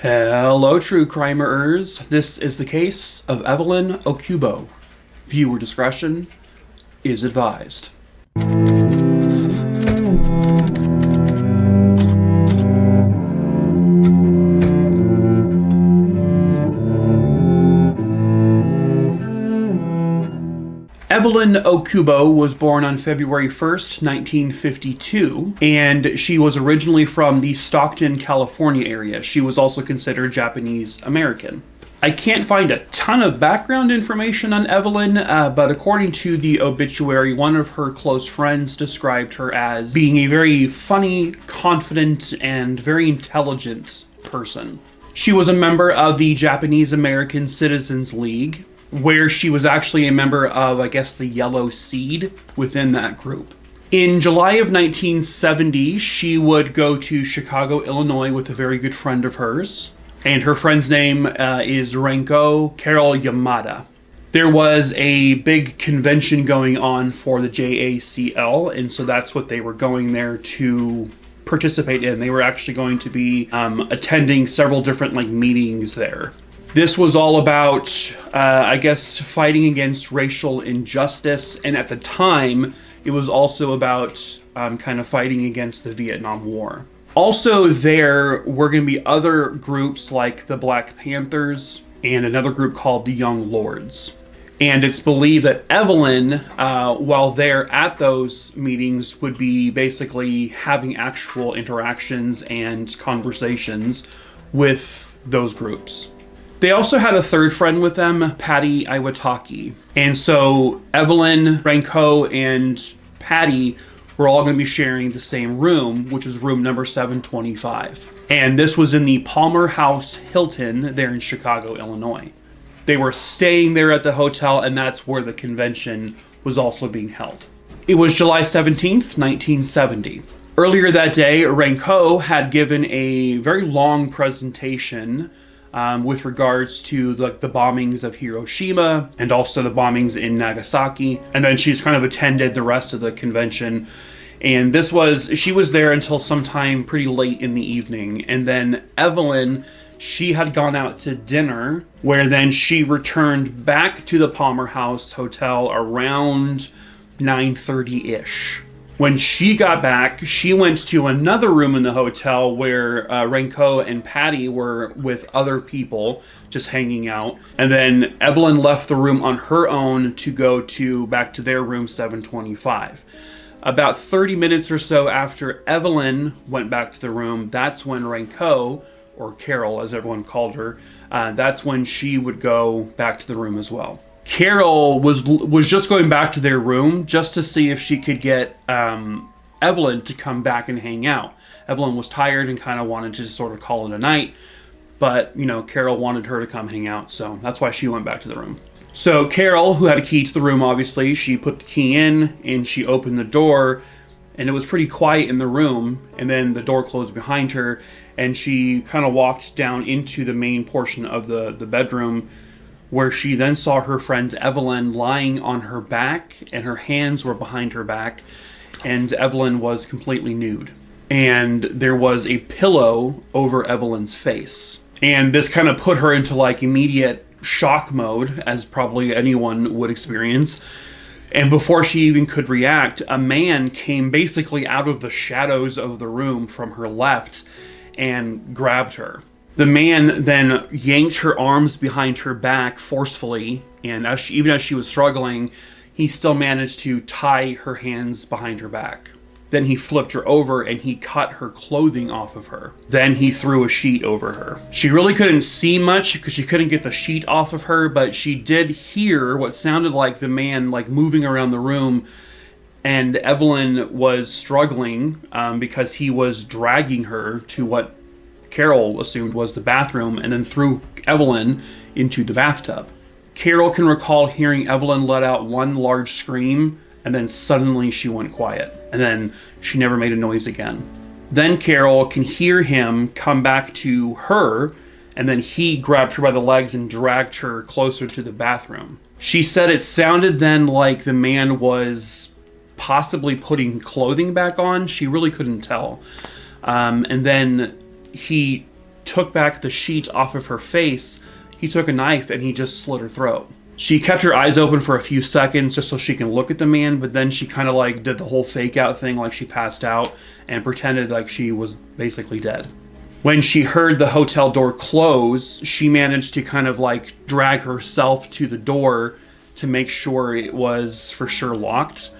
Hello, true crimerers. This is the case of Evelyn Okubo. Viewer discretion is advised. Evelyn Okubo was born on February 1st, 1952, and she was originally from the Stockton, California area. She was also considered Japanese American. I can't find a ton of background information on Evelyn, but according to the obituary, one of her close friends described her as being a very funny, confident, and very intelligent person. She was a member of the Japanese American Citizens League, where she was actually a member of, I guess, the Yellow Seed within that group. In July of 1970, she would go to Chicago, Illinois with a very good friend of hers, and her friend's name is Renko Carol Yamada. There was a big convention going on for the JACL, and so that's what they were going there to participate in. They were actually going to be attending several different meetings there. This was all about, fighting against racial injustice, and at the time, it was also about fighting against the Vietnam War. Also there were going to be other groups like the Black Panthers and another group called the Young Lords. And it's believed that Evelyn, while there at those meetings, would be basically having actual interactions and conversations with those groups. They also had a third friend with them, Patty Iwataki. And so Evelyn, Renko, and Patty were all going to be sharing the same room, which was room number 725. And this was in the Palmer House Hilton there in Chicago, Illinois. They were staying there at the hotel, and that's where the convention was also being held. It was July 17th, 1970. Earlier that day, Renko had given a very long presentation with regards to the bombings of Hiroshima and also the bombings in Nagasaki. And then she's kind of attended the rest of the convention. And she was there until sometime pretty late in the evening. And then Evelyn, she had gone out to dinner, where then she returned back to the Palmer House Hotel around 9:30-ish. When she got back, she went to another room in the hotel where Renko and Patty were with other people just hanging out. And then Evelyn left the room on her own to go back to their room 725. About 30 minutes or so after Evelyn went back to the room, that's when Renko, or Carol as everyone called her, that's when she would go back to the room as well. Carol was just going back to their room just to see if she could get Evelyn to come back and hang out. Evelyn was tired and kind of wanted to just sort of call it a night, but Carol wanted her to come hang out, so that's why she went back to the room. So Carol, who had a key to the room, obviously, she put the key in and she opened the door, and it was pretty quiet in the room, and then the door closed behind her, and she kind of walked down into the main portion of the bedroom, where she then saw her friend Evelyn lying on her back, and her hands were behind her back, and Evelyn was completely nude. And there was a pillow over Evelyn's face. And this kind of put her into immediate shock mode, as probably anyone would experience. And before she even could react, a man came basically out of the shadows of the room from her left and grabbed her. The man then yanked her arms behind her back forcefully, and even as she was struggling, he still managed to tie her hands behind her back. Then he flipped her over and he cut her clothing off of her. Then he threw a sheet over her. She really couldn't see much because she couldn't get the sheet off of her, but she did hear what sounded like the man moving around the room, and Evelyn was struggling because he was dragging her to what Carol assumed was the bathroom, and then threw Evelyn into the bathtub. Carol can recall hearing Evelyn let out one large scream, and then suddenly she went quiet, and then she never made a noise again. Then Carol can hear him come back to her, and then he grabbed her by the legs and dragged her closer to the bathroom. She said it sounded then like the man was possibly putting clothing back on. She really couldn't tell. And then he took back the sheet off of her face, he took a knife and he just slit her throat. She kept her eyes open for a few seconds just so she can look at the man, but then she kind of like did the whole fake out thing, like she passed out and pretended like she was basically dead. When she heard the hotel door close, she managed to kind of like drag herself to the door to make sure it was for sure locked.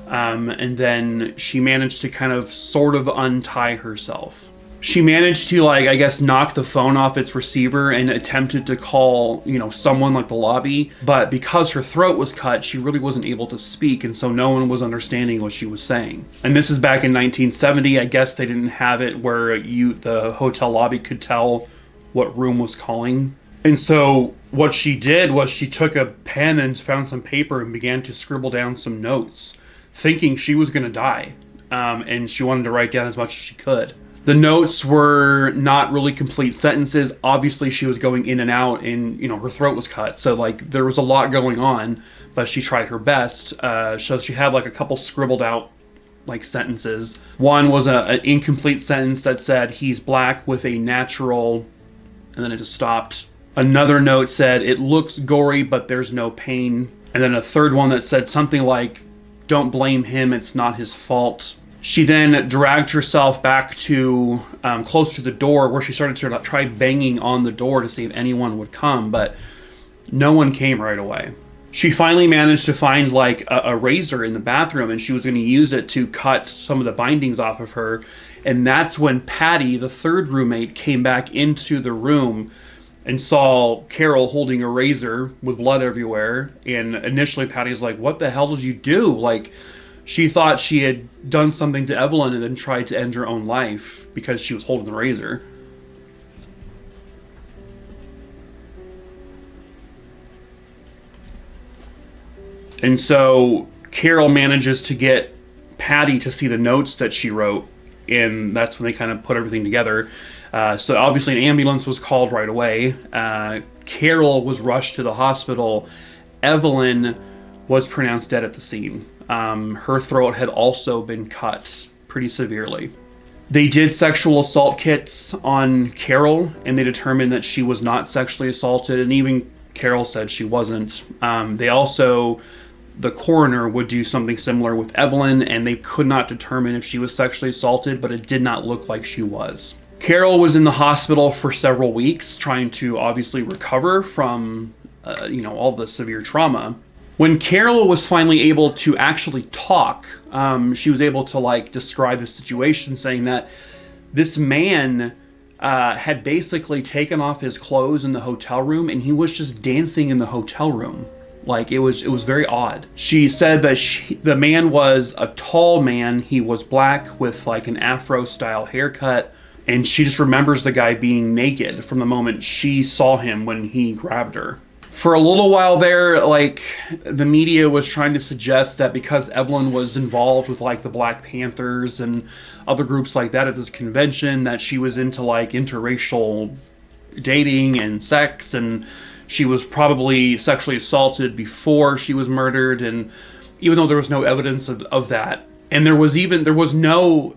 And then she managed to kind of sort of untie herself. She managed to, like, I guess, knock the phone off its receiver and attempted to call, someone like the lobby. But because her throat was cut, she really wasn't able to speak. And so no one was understanding what she was saying. And this is back in 1970. I guess they didn't have it where the hotel lobby could tell what room was calling. And so what she did was she took a pen and found some paper and began to scribble down some notes, thinking she was going to die. And she wanted to write down as much as she could. The notes were not really complete sentences. Obviously, she was going in and out, and her throat was cut. So like there was a lot going on, but she tried her best. So she had like a couple scribbled out like sentences. One was an incomplete sentence that said he's black with a natural, and then it just stopped. Another note said it looks gory, but there's no pain. And then a third one that said something like, don't blame him, it's not his fault. She then dragged herself back to close to the door, where she started to try banging on the door to see if anyone would come, but no one came right away. She finally managed to find like a razor in the bathroom, and she was going to use it to cut some of the bindings off of her. And that's when Patty, the third roommate, came back into the room and saw Carol holding a razor with blood everywhere. And initially Patty's like, what the hell did you do? Like, she thought she had done something to Evelyn and then tried to end her own life because she was holding the razor. And so Carol manages to get Patty to see the notes that she wrote, and that's when they kind of put everything together. So obviously an ambulance was called right away. Carol was rushed to the hospital. Evelyn was pronounced dead at the scene. Her throat had also been cut pretty severely. They did sexual assault kits on Carol, and they determined that she was not sexually assaulted, and even Carol said she wasn't. The coroner would do something similar with Evelyn, and they could not determine if she was sexually assaulted, but it did not look like she was. Carol was in the hospital for several weeks, trying to obviously recover from, all the severe trauma. When Carol was finally able to actually talk, she was able to describe the situation, saying that this man had basically taken off his clothes in the hotel room, and he was just dancing in the hotel room. It was very odd. She said that the man was a tall man. He was black with an afro style haircut, and she just remembers the guy being naked from the moment she saw him when he grabbed her. For a little while there, the media was trying to suggest that because Evelyn was involved with the Black Panthers and other groups like that at this convention, that she was into interracial dating and sex, and she was probably sexually assaulted before she was murdered. And even though there was no evidence of that, and there was no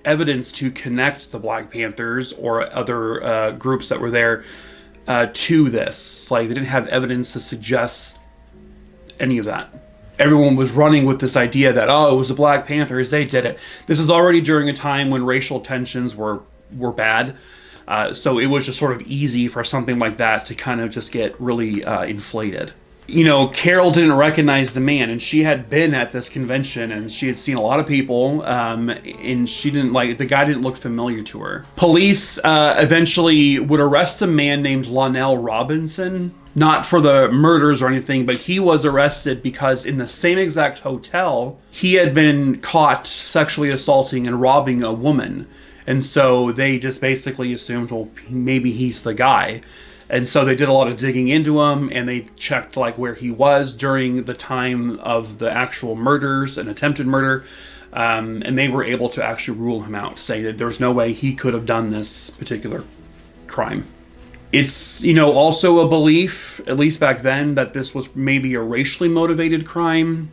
evidence to connect the Black Panthers or other groups that were there to this. They didn't have evidence to suggest any of that. Everyone was running with this idea that, it was the Black Panthers, they did it. This is already during a time when racial tensions were bad. So it was just sort of easy for something like that to kind of just get really inflated. Carol didn't recognize the man, and she had been at this convention, and she had seen a lot of people, and she didn't the guy didn't look familiar to her. Police eventually would arrest a man named Lonnell Robinson, not for the murders or anything, but he was arrested because in the same exact hotel, he had been caught sexually assaulting and robbing a woman. And so they just basically assumed, well, maybe he's the guy. And so they did a lot of digging into him, and they checked where he was during the time of the actual murders and attempted murder. And they were able to actually rule him out, saying that there's no way he could have done this particular crime. It's, also a belief, at least back then, that this was maybe a racially motivated crime.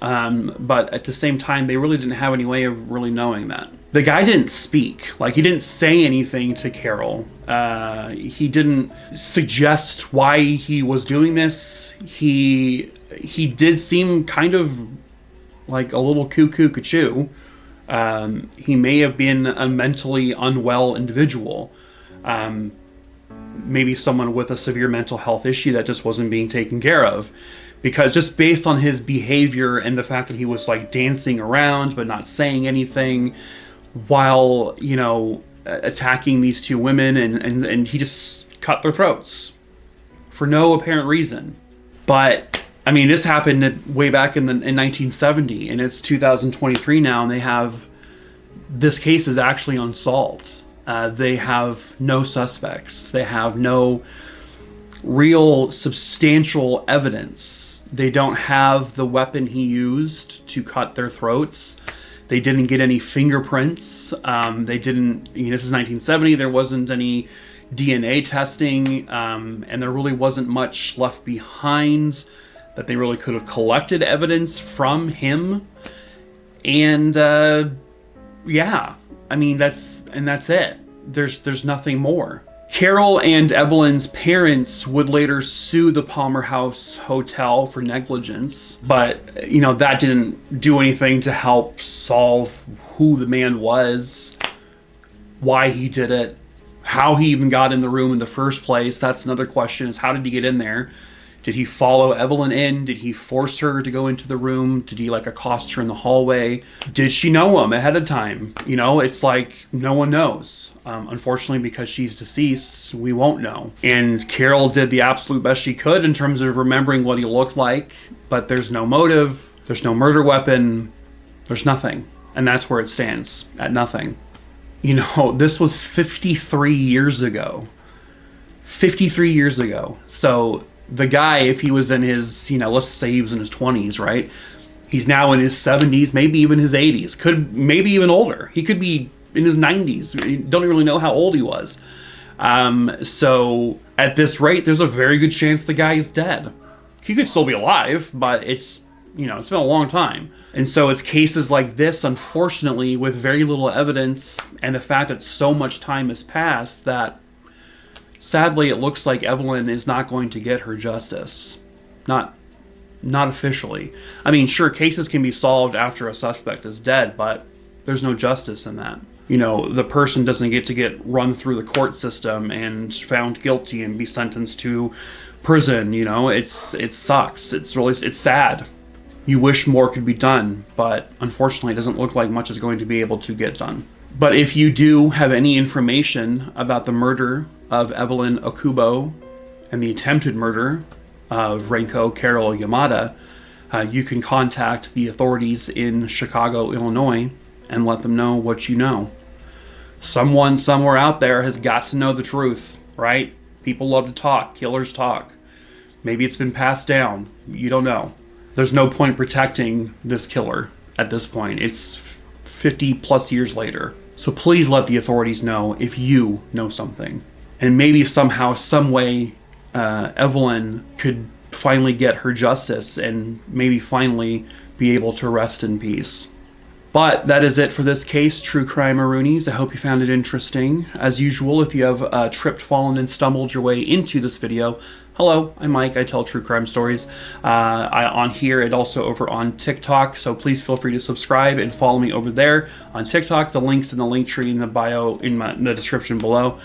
But at the same time, they really didn't have any way of really knowing that. The guy didn't speak. Like, he didn't say anything to Carol. He didn't suggest why he was doing this. He did seem kind of like a little cuckoo. He may have been a mentally unwell individual. Maybe someone with a severe mental health issue that just wasn't being taken care of. Because just based on his behavior and the fact that he was like dancing around but not saying anything while, you know, attacking these two women, and he just cut their throats for no apparent reason. But I mean, this happened way back in 1970, and it's 2023 now, and they have, this case is actually unsolved. They have no suspects. They have no real substantial evidence. They don't have the weapon he used to cut their throats. They didn't get any fingerprints. They didn't, you know, this is 1970, there wasn't any DNA testing, and there really wasn't much left behind that they really could have collected evidence from him. And yeah, I mean, that's it. There's nothing more. Carol and Evelyn's parents would later sue the Palmer House Hotel for negligence, but, you know, that didn't do anything to help solve who the man was, why he did it, how he even got in the room in the first place. That's another question, is how did he get in there? Did he follow Evelyn in? Did he force her to go into the room? Did he like accost her in the hallway? Did she know him ahead of time? You know, it's like no one knows. Unfortunately, because she's deceased, we won't know. And Carol did the absolute best she could in terms of remembering what he looked like, but there's no motive, there's no murder weapon, there's nothing. And that's where it stands, at nothing. You know, this was 53 years ago. 53 years ago. So the guy, if he was in his, you know, let's say he was in his 20s, right? He's now in his 70s, maybe even his 80s. Could, maybe even older. He could be in his 90s. You don't really know how old he was. So at this rate, there's a very good chance the guy is dead. He could still be alive, but it's, you know, it's been a long time. And so it's cases like this, unfortunately, with very little evidence and the fact that so much time has passed, that sadly, it looks like Evelyn is not going to get her justice. Not officially. I mean, sure, cases can be solved after a suspect is dead, but there's no justice in that. You know, the person doesn't get to get run through the court system and found guilty and be sentenced to prison. You know, it sucks. It's sad. You wish more could be done, but unfortunately, it doesn't look like much is going to be able to get done. But if you do have any information about the murder of Evelyn Okubo and the attempted murder of Renko Carol Yamada, you can contact the authorities in Chicago, Illinois, and let them know what you know. Someone somewhere out there has got to know the truth, right? People love to talk. Killers talk. Maybe it's been passed down. You don't know. There's no point protecting this killer at this point. It's 50 plus years later. So please let the authorities know if you know something. And maybe somehow, some way, Evelyn could finally get her justice and maybe finally be able to rest in peace. But that is it for this case, True Crime Maroonies. I hope you found it interesting. As usual, if you have tripped, fallen, and stumbled your way into this video, hello, I'm Mike. I tell true crime stories on here and also over on TikTok. So please feel free to subscribe and follow me over there on TikTok. The link's in the link tree in the bio, in the description below.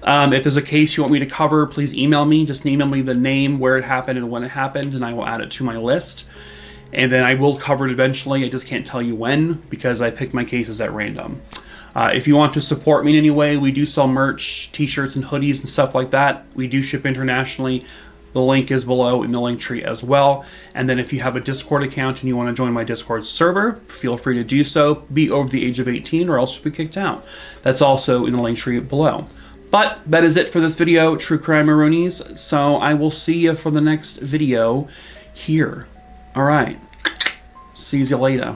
If there's a case you want me to cover, please email me. Just email me the name, where it happened, and when it happened, and I will add it to my list. And then I will cover it eventually. I just can't tell you when, because I pick my cases at random. If you want to support me in any way, we do sell merch, t-shirts and hoodies and stuff like that. We do ship internationally. The link is below in the link tree as well. And then if you have a Discord account and you want to join my Discord server, feel free to do so. Be over the age of 18 or else you'll be kicked out. That's also in the link tree below. But that is it for this video, True Crime Maroonies. So I will see you for the next video here. All right. See you later.